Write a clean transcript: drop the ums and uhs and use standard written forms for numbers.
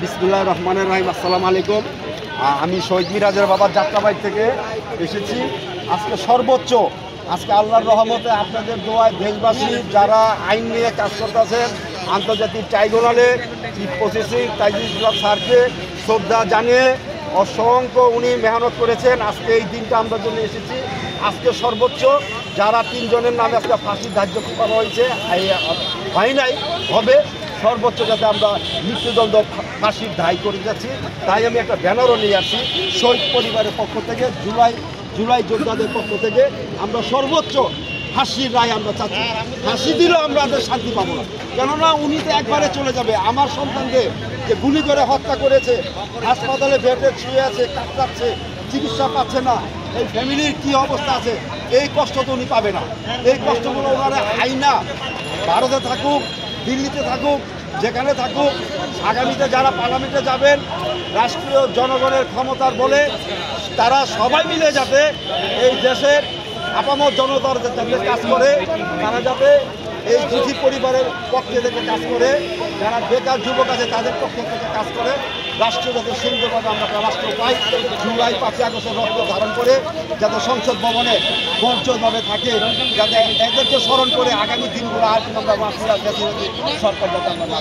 বিসমিল্লাহির রহমানির রহিম। আসসালামু আলাইকুম। আমি শহীদ মিরাজের বাবার যাত্রাবাড়ি থেকে এসেছি। আজকে সর্বোচ্চ আল্লাহর রহমতে আপনাদের দোয়ায় দেশবাসী যারা আইন নিয়ে কাজ করতেছেন, আন্তর্জাতিক ট্রাইব্যুনালে চিফ প্রসেসিং তাইজুল স্যারকে শ্রদ্ধা জানিয়ে অসংখ্য উনি মেহনত করেছেন। আজকে এই দিনটা আমরা জন্য এসেছি। আজকে সর্বোচ্চ যারা 3 জনের নামে আজকে ফাঁসির ধার্য করা হয়েছে, হয় নাই, হবে, সর্বোচ্চ যাতে আমরা মৃত্যুদণ্ড ফাঁসির দায় করে যাচ্ছি। তাই আমি একটা ব্যানারও নিয়ে আসছি শহীদ পরিবারের পক্ষ থেকে, জুলাই যোদ্ধাদের পক্ষ থেকে আমরা সর্বোচ্চ ফাঁসির রায় আমরা চাচ্ছি। ফাঁসি দিলেও আমরা শান্তি পাবো না, কেননা উনি তো একবারে চলে যাবে। আমার সন্তানকে যে গুলি করে হত্যা করেছে, হাসপাতালে বেডে শুয়ে আছে, কাটাচ্ছে, চিকিৎসা পাচ্ছে না, এই ফ্যামিলির কী অবস্থা আছে, এই কষ্ট তো উনি পাবে না। এই কষ্টগুলো ওনারা আইনা ভারতে থাকুক, দিল্লিতে থাকুক, যেখানে থাকুক, আগামীতে যারা পার্লামেন্টে যাবেন, রাষ্ট্রীয় জনগণের ক্ষমতার বলে তারা সবাই মিলে যাতে এই দেশের আপামর জনতার যাতে কাজ করে, তারা যাতে এই দুঃখী পরিবারের পক্ষে থেকে কাজ করে, যারা বেকার যুবক আছে তাদের পক্ষে থেকে কাজ করে, রাষ্ট্র যাতে সুন্দরভাবে আমরা একটা রাষ্ট্র পাই। জুলাই 5 আগস্টের রক্ত ধারণ করে যাতে সংসদ ভবনে বঞ্চভাবে থাকে, যাতে এদেরকে স্মরণ করে আগামী দিনগুলো আর আমরা সরকার যাতে আমরা